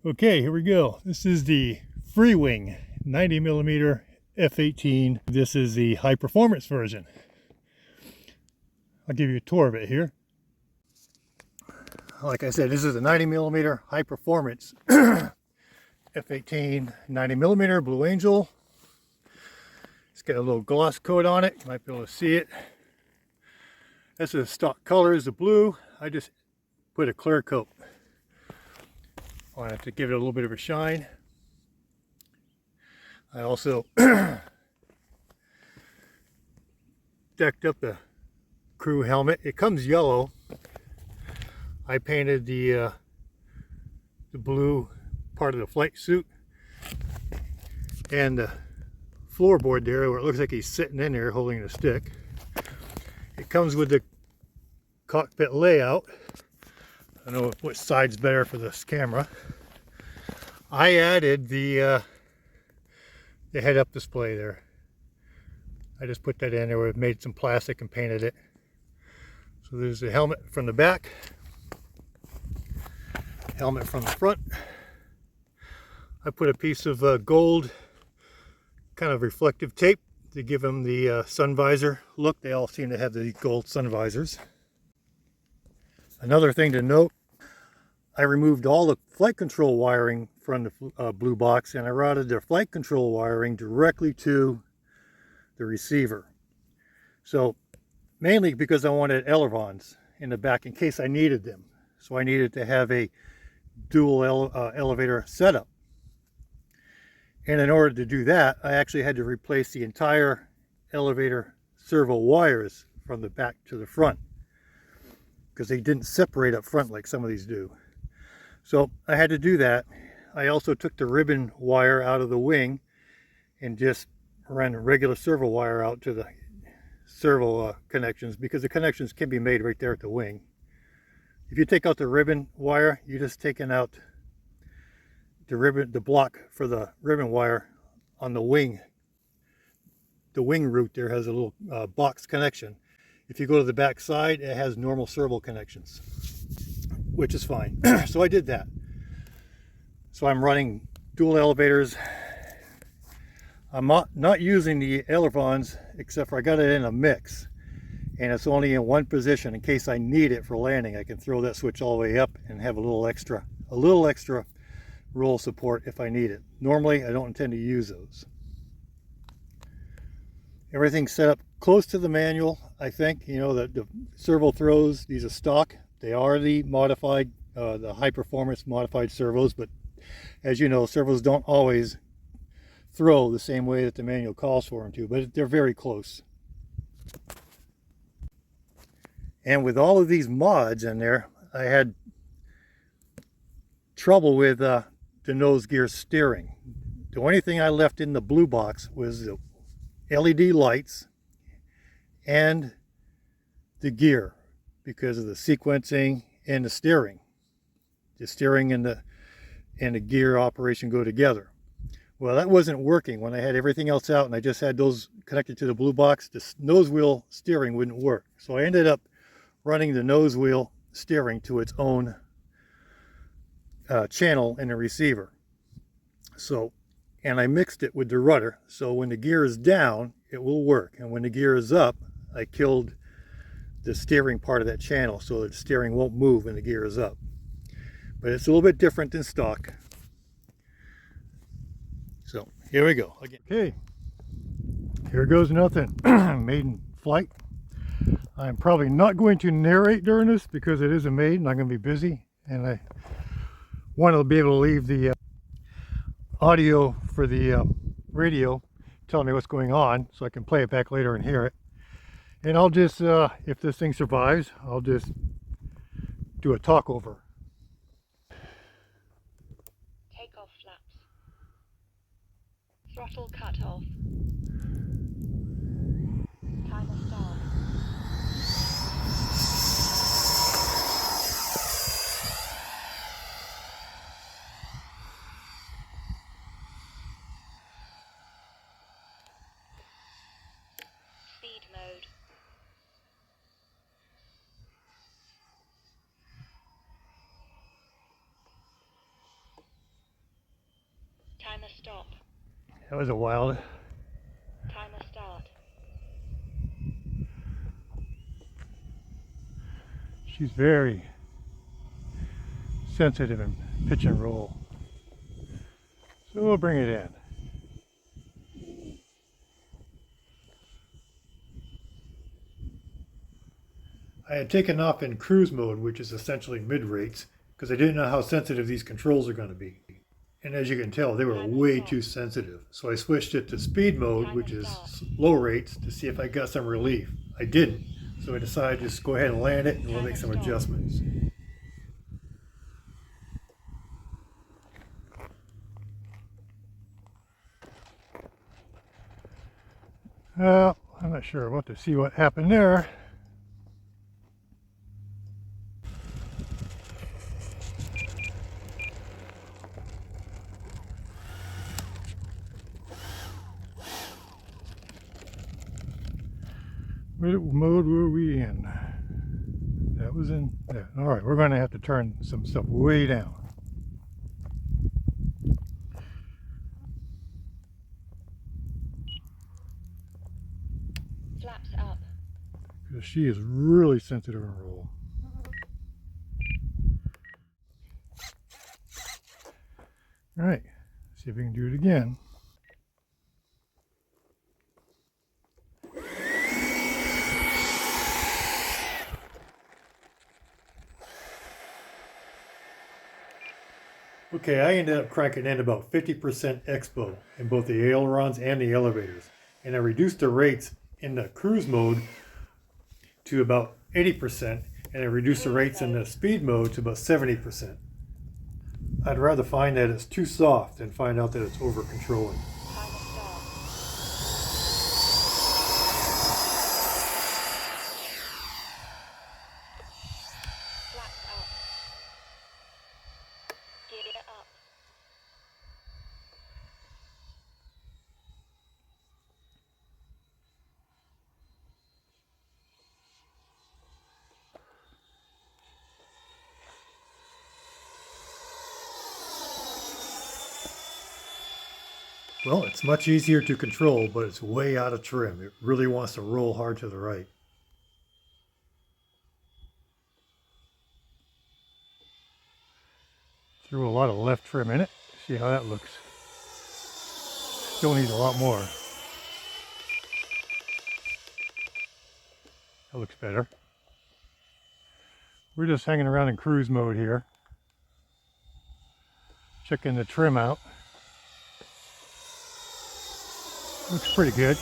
Okay, here we go. This is the Freewing 90mm F-18. This is the high performance version. I'll give you a tour of it here. Like I said, this is a 90mm high performance F-18 90mm Blue Angel. It's got a little gloss coat on it. You might be able to see it. This is stock color is the blue. I just put a clear coat. I wanted to give it a little bit of a shine. I also decked up the crew helmet. It comes yellow. I painted the blue part of the flight suit and the floorboard there where it looks like he's sitting in there holding the stick. It comes with the cockpit layout. I don't know which side's better for this camera. I added the head-up display there. I just put that in there. We've made some plastic and painted it. So there's the helmet from the back, helmet from the front. I put a piece of gold kind of reflective tape to give them the sun visor look. They all seem to have the gold sun visors. Another thing to note, I removed all the flight control wiring from the blue box and I routed the flight control wiring directly to the receiver. So mainly because I wanted ailerons in the back in case I needed them. So I needed to have a dual elevator setup. And in order to do that, I actually had to replace the entire elevator servo wires from the back to the front, because they didn't separate up front like some of these do. So I had to do that. I also took the ribbon wire out of the wing and just ran a regular servo wire out to the servo connections, because the connections can be made right there at the wing. If you take out the ribbon wire, you're just taking out the block for the ribbon wire on the wing. The wing root there has a little box connection. If you go to the back side, it has normal servo connections, which is fine. So I did that. So I'm running dual elevators. I'm not using the ailerons, except for I got it in a mix. And it's only in one position in case I need it for landing. I can throw that switch all the way up and have a little extra roll support if I need it. Normally, I don't intend to use those. Everything's set up close to the manual, I think. You know, the servo throws, these are stock. They are the modified, the high performance modified servos, but as you know, servos don't always throw the same way that the manual calls for them to, but they're very close. And with all of these mods in there, I had trouble with the nose gear steering. The only thing I left in the blue box was the LED lights and the gear, because of the sequencing and the steering. The steering and the gear operation go together. Well, that wasn't working when I had everything else out and I just had those connected to the blue box. The nose wheel steering wouldn't work. So I ended up running the nose wheel steering to its own channel in the receiver. So, and I mixed it with the rudder, so when the gear is down it will work, and when the gear is up I killed the steering part of that channel so that the steering won't move when the gear is up. But it's a little bit different than stock. So here we go again. Okay, here goes nothing. Maiden flight. I'm probably not going to narrate during this because it is a maiden. I'm going to be busy, and I want to be able to leave the audio for the radio telling me what's going on so I can play it back later and hear it. And I'll just, if this thing survives, I'll just do a talk over. Takeoff flaps. Throttle cut off. Timer start. Speed mode. Timer stop. That was a wild. Timer start. She's very sensitive in pitch and roll. So we'll bring it in. I had taken off in cruise mode, which is essentially mid rates, because I didn't know how sensitive these controls are going to be. And as you can tell, they were way too sensitive. So I switched it to speed mode, which is low rates, to see if I got some relief. I didn't. So I decided to just go ahead and land it, and we'll make some adjustments. Well, I'm not sure. We'll have to see what happened there. What mode were we in? That was in there. All right, we're going to have to turn some stuff way down. Flaps up. Because she is really sensitive in roll. All right, see if we can do it again. Okay, I ended up cranking in about 50% expo in both the ailerons and the elevators. And I reduced the rates in the cruise mode to about 80%, and I reduced the rates in the speed mode to about 70%. I'd rather find that it's too soft than find out that it's over controlling. Timer start. Flaps up. Gear up. Well, it's much easier to control, but it's way out of trim. It really wants to roll hard to the right. Threw a lot of left trim in it. See how that looks. Still needs a lot more. That looks better. We're just hanging around in cruise mode here. Checking the trim out. Looks pretty good.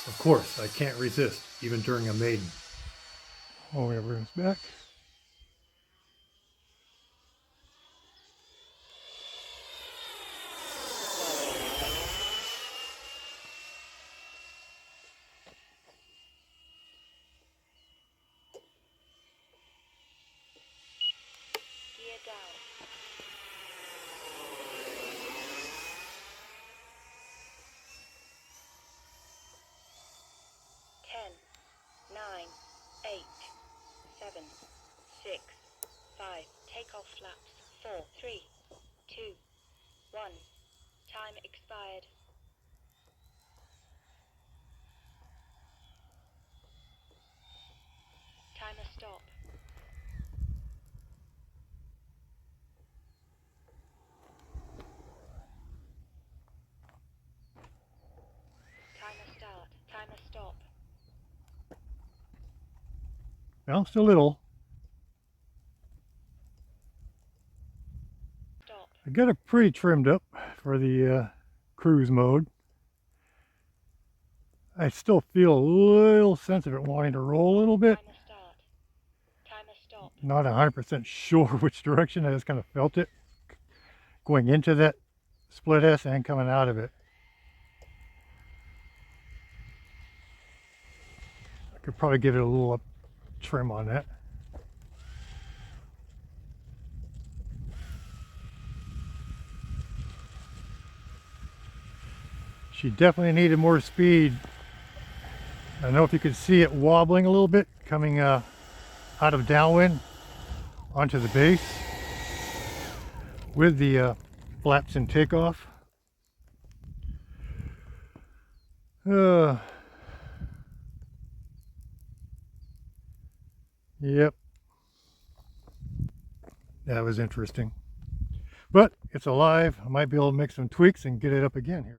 Of course, I can't resist, even during a maiden. Oh, we have rooms back. Gear down. Ten, 9, 8, 7, 6, 5. Takeoff flaps. 4, 3, 2, 1. Time expired. Timer stop. Timer start. Timer stop. Well, still little. Stop. I got it pretty trimmed up for the cruise mode. I still feel a little sense of it wanting to roll a little bit. Timer start. Timer stop. Not 100% sure which direction. I just kind of felt it going into that split S and coming out of it. I could probably give it a little up trim on that. She definitely needed more speed. I don't know if you could see it wobbling a little bit coming out of downwind onto the base with the flaps in takeoff. Yep, that was interesting. But it's alive. I might be able to make some tweaks and get it up again here.